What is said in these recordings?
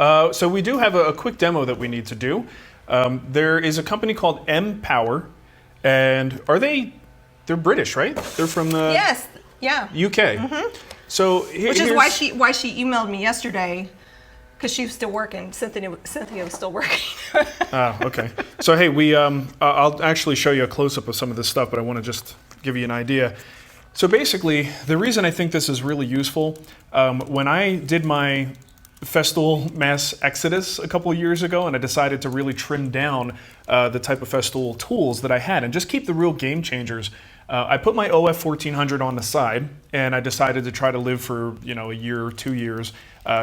So we do have a quick demo that we need to do. There is a company called MPOWER, and they're British, right? They're from the UK. Mm-hmm. So which is why she emailed me yesterday, because she was still working. Cynthia was still working. Okay. So hey, I'll actually show you a close-up of some of this stuff, but I want to just give you an idea. So basically, the reason I think this is really useful, when I did my Festool mass exodus a couple of years ago, and I decided to really trim down the type of Festool tools that I had and just keep the real game changers. I put my OF 1400 on the side, and I decided to try to live for a year or 2 years,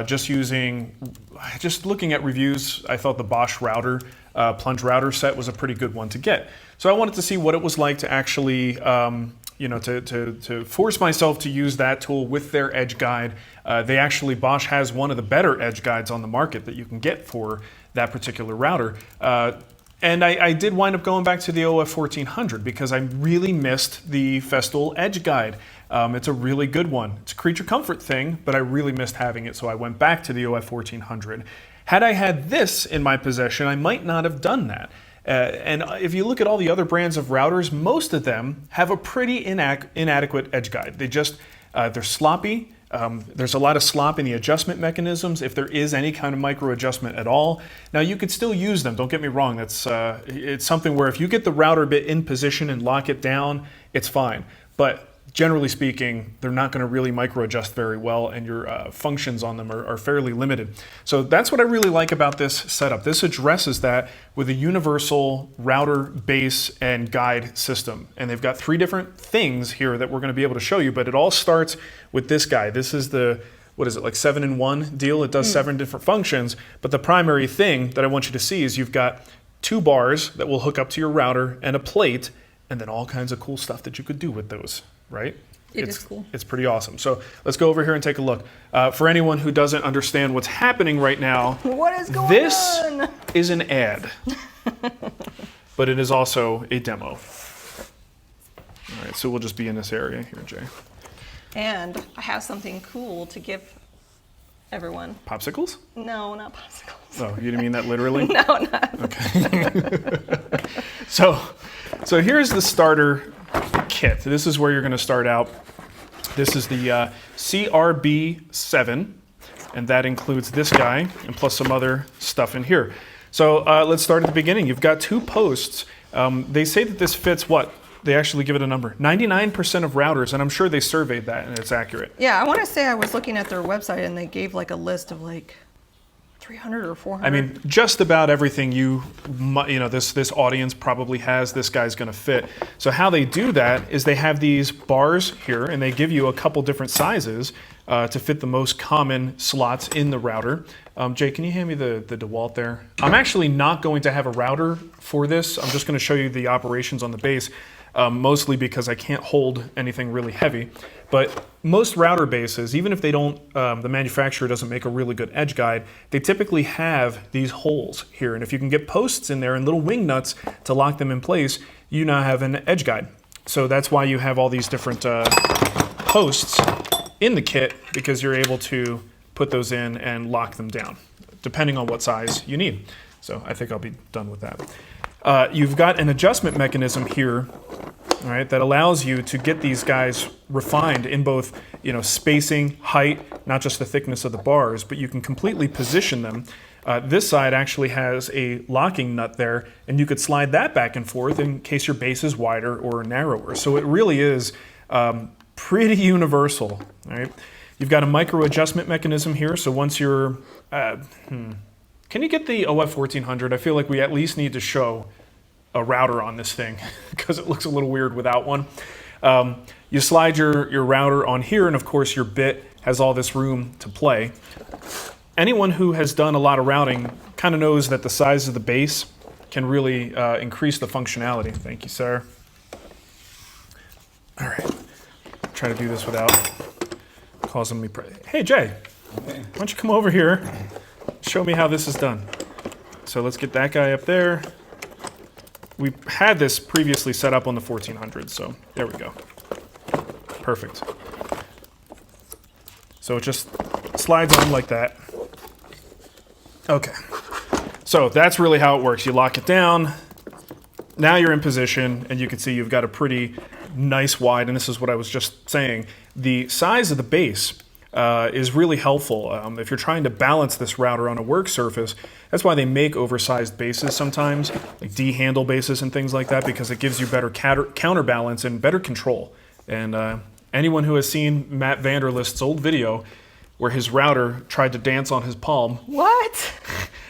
just looking at reviews. I thought the Bosch router, plunge router set was a pretty good one to get. So I wanted to see what it was like to actually, to force myself to use that tool with their edge guide. Bosch has one of the better edge guides on the market that you can get for that particular router. And I did wind up going back to the OF 1400 because I really missed the Festool edge guide. It's a really good one. It's a creature comfort thing, but I really missed having it, so I went back to the OF 1400. Had I had this in my possession, I might not have done that. And if you look at all the other brands of routers, most of them have a pretty inadequate edge guide. They're sloppy. There's a lot of slop in the adjustment mechanisms, if there is any kind of micro adjustment at all. Now you could still use them, don't get me wrong. It's something where if you get the router bit in position and lock it down, it's fine. But generally speaking, they're not going to really micro adjust very well, and your functions on them are fairly limited. So that's what I really like about this setup. This addresses that with a universal router, base, and guide system. And they've got 3 different things here that we're going to be able to show you, but it all starts with this guy. This is the, what is it, like 7-in-1 deal? It does 7 different functions, but the primary thing that I want you to see is you've got 2 bars that will hook up to your router and a plate, and then all kinds of cool stuff that you could do with those. Right? It is cool. It's pretty awesome. So let's go over here and take a look. For anyone who doesn't understand what's happening right now, what is going on? This is an ad, but it is also a demo. All right, so we'll just be in this area here, Jay. And I have something cool to give everyone. Popsicles? No, not popsicles. Oh, you didn't mean that literally? No, not. Okay. So here's the starter kit. This is where you're going to start out. This is the CRB7, and that includes this guy and plus some other stuff in here. So let's start at the beginning. You've got 2 posts. They say that this fits what? They actually give it a number. 99% of routers, and I'm sure they surveyed that and it's accurate. Yeah, I want to say I was looking at their website and they gave like a list of like 300 or 400. I mean, just about everything this audience probably has, this guy's going to fit. So how they do that is they have these bars here, and they give you a couple different sizes to fit the most common slots in the router. Jay, can you hand me the DeWalt there? I'm actually not going to have a router for this. I'm just going to show you the operations on the base, mostly because I can't hold anything really heavy. But most router bases, even if they don't, the manufacturer doesn't make a really good edge guide, they typically have these holes here. And if you can get posts in there and little wing nuts to lock them in place, you now have an edge guide. So that's why you have all these different posts in the kit, because you're able to put those in and lock them down, depending on what size you need. So I think I'll be done with that. You've got an adjustment mechanism here, all right, that allows you to get these guys refined in both, spacing, height, not just the thickness of the bars, but you can completely position them. This side actually has a locking nut there, and you could slide that back and forth in case your base is wider or narrower. So it really is pretty universal, all right? You've got a micro adjustment mechanism here, so once you're, can you get the OF 1400? I feel like we at least need to show a router on this thing because it looks a little weird without one. You slide your router on here, and of course your bit has all this room to play. Anyone who has done a lot of routing kind of knows that the size of the base can really increase the functionality. Thank you, sir. All right, try to do this without causing me. Hey, Jay, why don't you come over here? Show me how this is done. So let's get that guy up there. We had this previously set up on the 1400, so there we go. Perfect. So it just slides on like that. Okay, so that's really how it works. You lock it down. Now you're in position, and you can see you've got a pretty nice wide, and this is what I was just saying. The size of the base is really helpful. If you're trying to balance this router on a work surface, that's why they make oversized bases sometimes, like D-handle bases and things like that, because it gives you better counterbalance and better control. And anyone who has seen Matt Vanderlist's old video where his router tried to dance on his palm. What?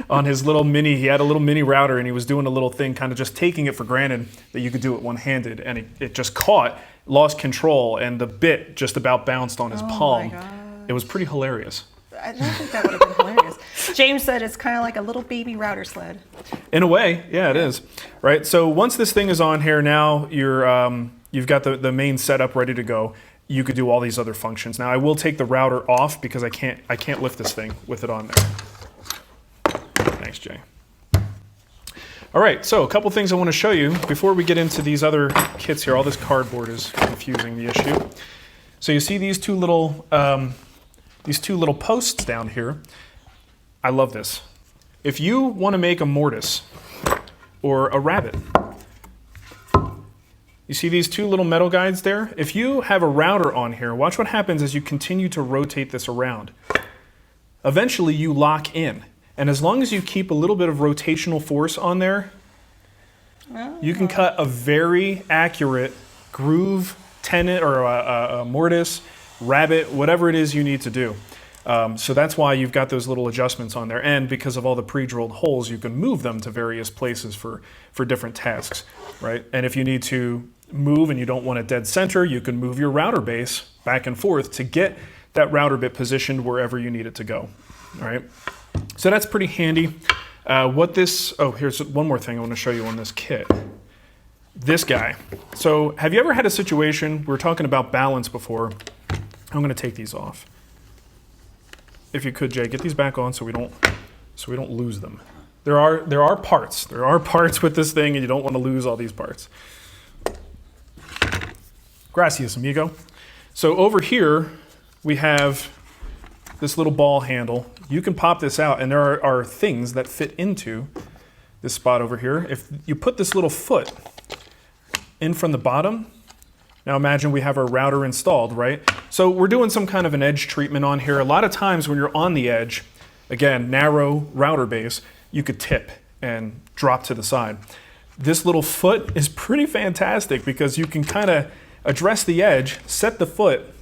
On his little mini, he had a little mini router and he was doing a little thing, kind of just taking it for granted that you could do it one-handed, and it just caught, lost control, and the bit just about bounced on his palm. My God. It was pretty hilarious. I don't think that would have been hilarious. James said it's kind of like a little baby router sled. In a way, yeah, it is. Right, so once this thing is on here, now you've got the main setup ready to go. You could do all these other functions. Now I will take the router off because I can't lift this thing with it on there. Thanks, Jay. All right, so a couple things I want to show you before we get into these other kits here. All this cardboard is confusing the issue. So you see these two little posts down here. I love this. If you want to make a mortise or a rabbet, you see these two little metal guides there? If you have a router on here, watch what happens as you continue to rotate this around. Eventually you lock in. And as long as you keep a little bit of rotational force on there, you can cut a very accurate groove tenon or a mortise, rabbet, whatever it is you need to do. So that's why you've got those little adjustments on there. And because of all the pre-drilled holes, you can move them to various places for different tasks, right? And if you need to move and you don't want a dead center, you can move your router base back and forth to get that router bit positioned wherever you need it to go, all right? So that's pretty handy. Here's one more thing I want to show you on this kit. This guy. So have you ever had a situation, we were talking about balance before. I'm going to take these off. If you could, Jay, get these back on so we don't lose them. There are parts with this thing, and you don't want to lose all these parts. Gracias, amigo. So over here we have this little ball handle. You can pop this out, and there are things that fit into this spot over here. If you put this little foot in from the bottom, now imagine we have our router installed, right? So we're doing some kind of an edge treatment on here. A lot of times when you're on the edge, again, narrow router base, you could tip and drop to the side. This little foot is pretty fantastic because you can kind of address the edge, set the foot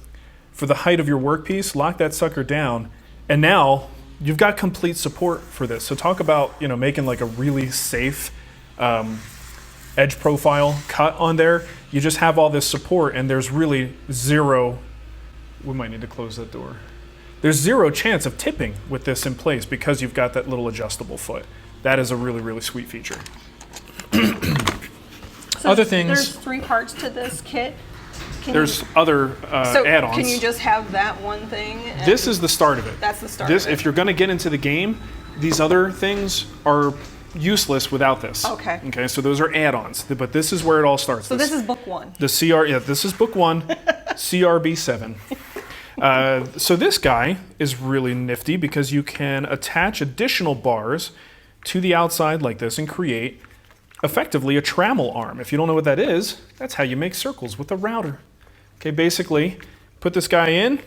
for the height of your workpiece, lock that sucker down, and now you've got complete support for this. So talk about, making like a really safe edge profile cut on there. You just have all this support, and there's really zero, we might need to close that door. There's zero chance of tipping with this in place because you've got that little adjustable foot. That is a really, really sweet feature. So other things. There's 3 parts to this kit. There's other add-ons. Can you just have that one thing? This is the start of it. That's the start of it. If you're going to get into the game, these other things are useless without this. Okay. Okay, so those are add-ons, but this is where it all starts. So this is book 1. This is book 1, CRB7. So this guy is really nifty because you can attach additional bars to the outside like this and create effectively a trammel arm. If you don't know what that is, that's how you make circles with a router. Okay, basically, put this guy in,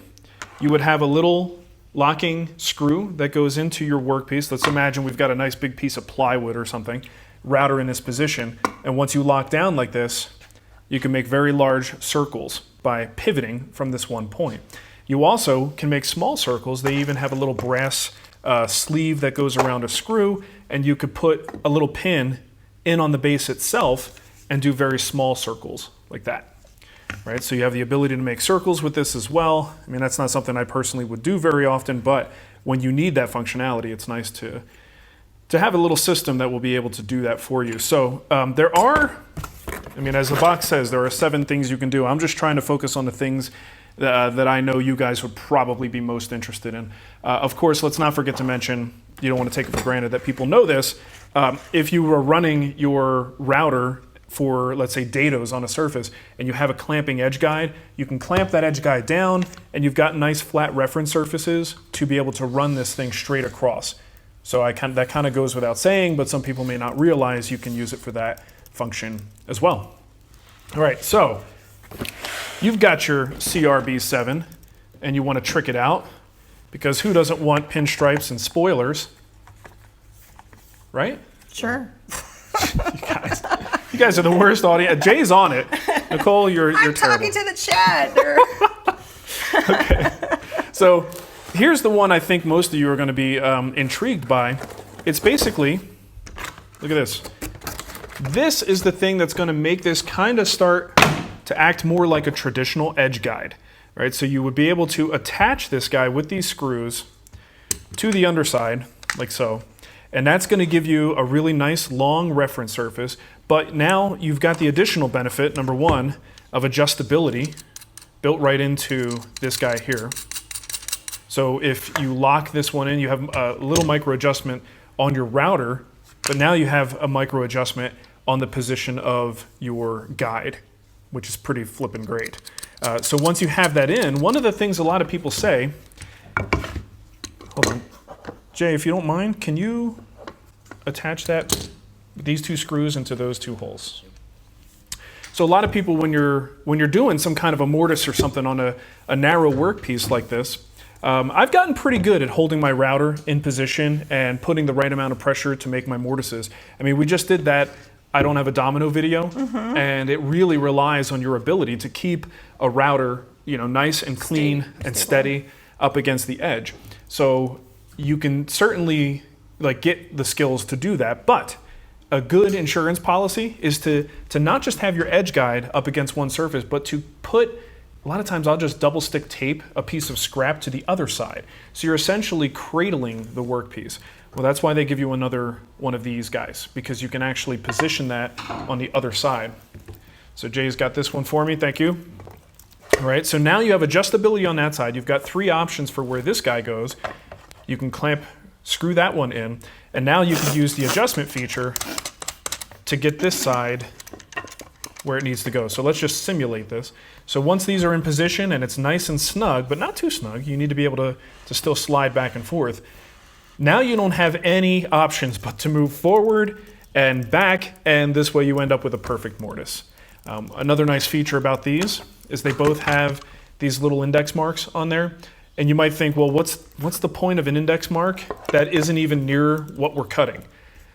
you would have a little locking screw that goes into your workpiece. Let's imagine we've got a nice big piece of plywood or something, router in this position, and once you lock down like this, you can make very large circles by pivoting from this one point. You also can make small circles. They even have a little brass sleeve that goes around a screw, and you could put a little pin in on the base itself and do very small circles like that. Right? So you have the ability to make circles with this as well. I mean, that's not something I personally would do very often, but when you need that functionality, it's nice to have a little system that will be able to do that for you. So there are, as the box says, there are 7 things you can do. I'm just trying to focus on the things that I know you guys would probably be most interested in. Of course, let's not forget to mention, you don't want to take it for granted that people know this. If you were running your router for, let's say, dados on a surface, and you have a clamping edge guide, you can clamp that edge guide down, and you've got nice flat reference surfaces to be able to run this thing straight across. So that kind of goes without saying, but some people may not realize you can use it for that function as well. All right, so you've got your CRB7 and you want to trick it out, because who doesn't want pinstripes and spoilers, right? Sure. You guys are the worst audience. Jay's on it. Nicole, you're I'm terrible. talking to the chat. Okay. So here's the one I think most of you are going to be intrigued by. It's basically, look at this. This is the thing that's going to make this kind of start to act more like a traditional edge guide. Right? So you would be able to attach this guy with these screws to the underside, like so. And that's going to give you a really nice long reference surface. But now you've got the additional benefit, number one, of adjustability built right into this guy here. So if you lock this one in, you have a little micro adjustment on your router, but now you have a micro adjustment on the position of your guide, which is pretty flippin' great. So once you have that in, one of the things a lot of people say, hold on, Jay, if you don't mind, can you attach these two screws into those two holes? So a lot of people, when you're doing some kind of a mortise or something on a narrow workpiece like this, I've gotten pretty good at holding my router in position and putting the right amount of pressure to make my mortises. I mean, we just did that I Don't Have a Domino video, and it really relies on your ability to keep a router, nice and clean and steady up against the edge. So you can certainly get the skills to do that, but a good insurance policy is to not just have your edge guide up against one surface, but to put, a lot of times I'll just double stick tape a piece of scrap to the other side. So you're essentially cradling the workpiece. Well, that's why they give you another one of these guys, because you can actually position that on the other side. So Jay's got this one for me, thank you. All right, so now you have adjustability on that side. You've got three options for where this guy goes. You can screw that one in, and now you can use the adjustment feature to get this side where it needs to go. So let's just simulate this. So once these are in position and it's nice and snug, but not too snug, you need to be able to still slide back and forth. Now you don't have any options but to move forward and back, and this way you end up with a perfect mortise. Another nice feature about these is they both have these little index marks on there. And you might think, well, what's the point of an index mark that isn't even near what we're cutting?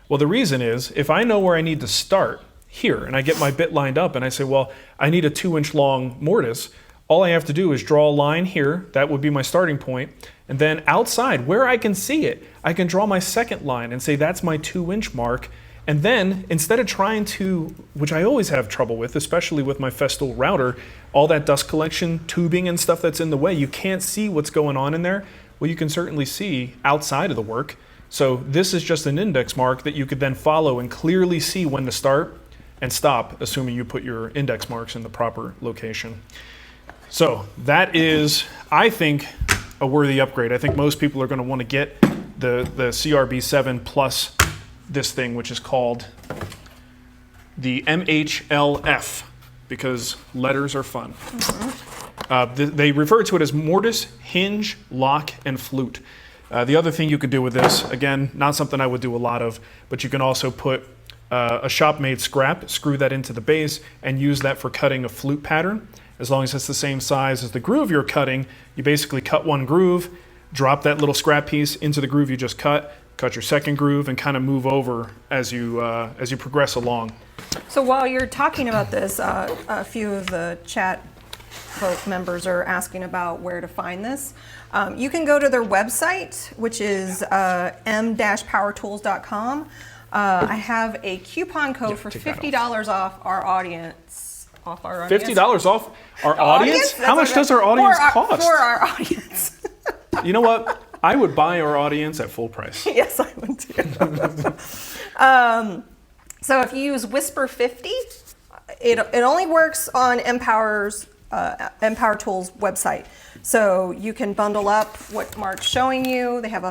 Well, the reason is, if I know where I need to start here, and I get my bit lined up, and I say, well, I need a 2-inch long mortise, all I have to do is draw a line here, that would be my starting point, and then outside, where I can see it, I can draw my second line and say that's my 2-inch mark, and then instead of trying to, which I always have trouble with, especially with my Festool router, all that dust collection, tubing and stuff that's in the way, you can't see what's going on in there. Well, you can certainly see outside of the work. So this is just an index mark that you could then follow and clearly see when to start and stop, assuming you put your index marks in the proper location. So that is, I think, a worthy upgrade. I think most people are going to want to get the CRB7 plus this thing, which is called the MHLF, because letters are fun. They refer to it as mortise, hinge, lock, and flute. The other thing you could do with this, again, not something I would do a lot of, but you can also put a shop-made scrap, screw that into the base, and use that for cutting a flute pattern. As long as it's the same size as the groove you're cutting, you basically cut one groove, drop that little scrap piece into the groove you just cut your second groove, and kind of move over as you progress along. So while you're talking about this, a few of the chat folk members are asking about where to find this. You can go to their website, which is m-powertools.com. I have a coupon code for $50 off our audience. $50 off our audience? How much does our audience cost? For our audience. You know what? I would buy our audience at full price. Yes, I would too. So if you use Whisper 50, it only works on MPOWER Tools website. So you can bundle up what Marc's showing you. They have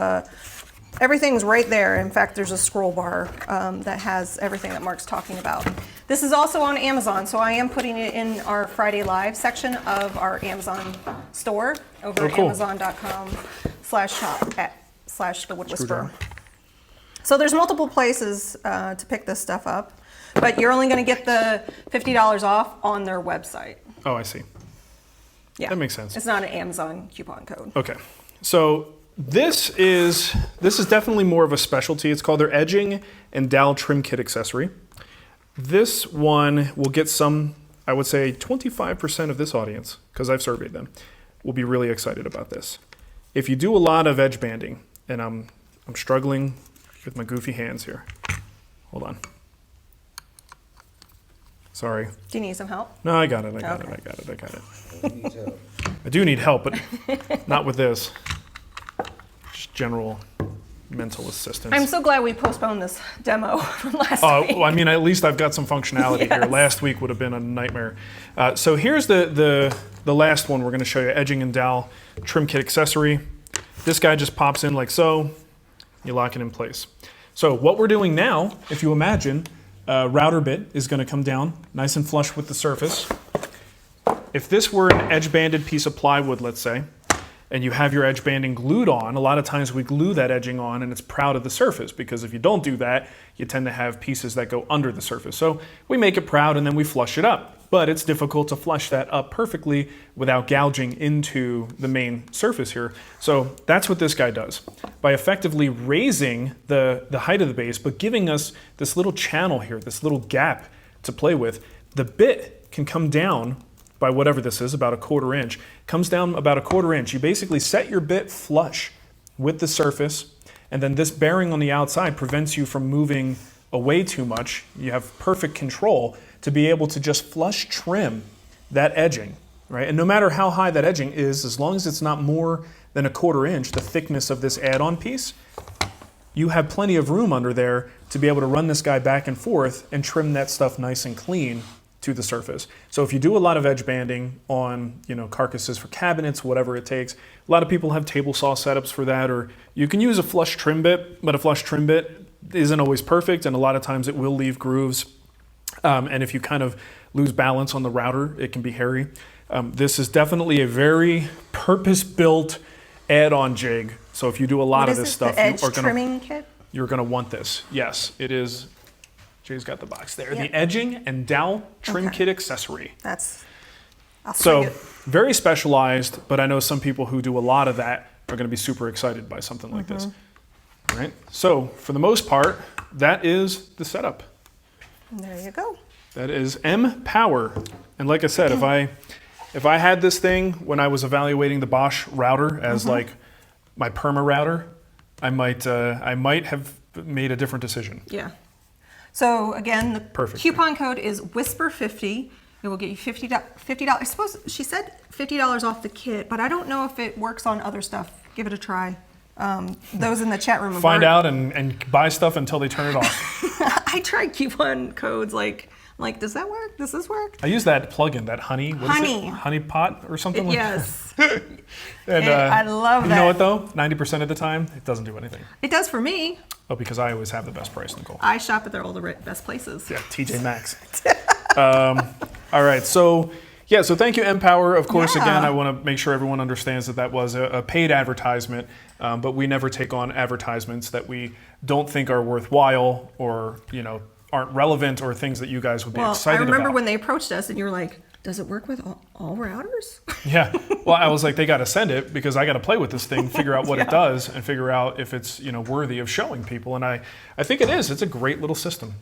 everything's right there. In fact, there's a scroll bar that has everything that Marc's talking about. This is also on Amazon, so I am putting it in our Friday Live section of our Amazon store over at amazon.com/shop/the WoodWhisperer. So there's multiple places to pick this stuff up, but you're only going to get the $50 off on their website. Oh, I see. Yeah, that makes sense. It's not an Amazon coupon code. Okay, so this is definitely more of a specialty. It's called their edging and dowel trim kit accessory. This one will get some, I would say 25% of this audience, because I've surveyed them, will be really excited about this. If you do a lot of edge banding, and I'm struggling with my goofy hands here. Hold on. Sorry. Do you need some help? No, I got it. I got it. I do need help, but not with this. Just general mental assistance. I'm so glad we postponed this demo from last week. Well, I mean, at least I've got some functionality here. Last week would have been a nightmare. So here's the last one we're going to show you, edging and dowel trim kit accessory. This guy just pops in like so. You lock it in place. So what we're doing now, if you imagine, router bit is going to come down nice and flush with the surface. If this were an edge banded piece of plywood, let's say, and you have your edge banding glued on, a lot of times we glue that edging on and it's proud of the surface, because if you don't do that, you tend to have pieces that go under the surface. So we make it proud and then we flush it up. But it's difficult to flush that up perfectly without gouging into the main surface here. So that's what this guy does. By effectively raising the height of the base, but giving us this little channel here, this little gap to play with, the bit can come down by whatever this is, about 1/4 inch, comes down about 1/4 inch. You basically set your bit flush with the surface, and then this bearing on the outside prevents you from moving away too much. You have perfect control to be able to just flush trim that edging, right? And no matter how high that edging is, as long as it's not more than 1/4 inch, the thickness of this add-on piece, you have plenty of room under there to be able to run this guy back and forth and trim that stuff nice and clean to the surface. So if you do a lot of edge banding on, carcasses for cabinets, whatever it takes, a lot of people have table saw setups for that, or you can use a flush trim bit, but a flush trim bit isn't always perfect, and a lot of times it will leave grooves. And if you kind of lose balance on the router, it can be hairy. This is definitely a very purpose-built add-on jig. So if you do a lot of this stuff, you're gonna want this. Yes, it is. Jay's got the box there. Yep. The edging and dowel trim kit accessory. So very specialized, but I know some people who do a lot of that are going to be super excited by something like this. All right. So for the most part, that is the setup. There you go. That is MPOWER. And like I said, if I had this thing when I was evaluating the Bosch router as like my perma router, I might have made a different decision. Yeah. So again, the coupon code is WHISPER50. It will get you $50. I suppose she said $50 off the kit, but I don't know if it works on other stuff. Give it a try. Those in the chat room. Find out and buy stuff until they turn it off. I tried coupon codes like, does that work? Does this work? I use that plugin, that honey. Honey pot or something like that. Yes. And I love that. You know what though? 90% of the time, it doesn't do anything. It does for me. Oh, because I always have the best price, Nicole. I shop at all the best places. Yeah, TJ Maxx. All right, so thank you, MPOWER. Of course, again, I want to make sure everyone understands that was a paid advertisement, but we never take on advertisements that we don't think are worthwhile or aren't relevant or things that you guys would be excited about. I remember when they approached us and you were like, does it work with all routers? Yeah. Well, I was like, they got to send it because I got to play with this thing, figure out what it does, and figure out if it's worthy of showing people. And I think it is. It's a great little system.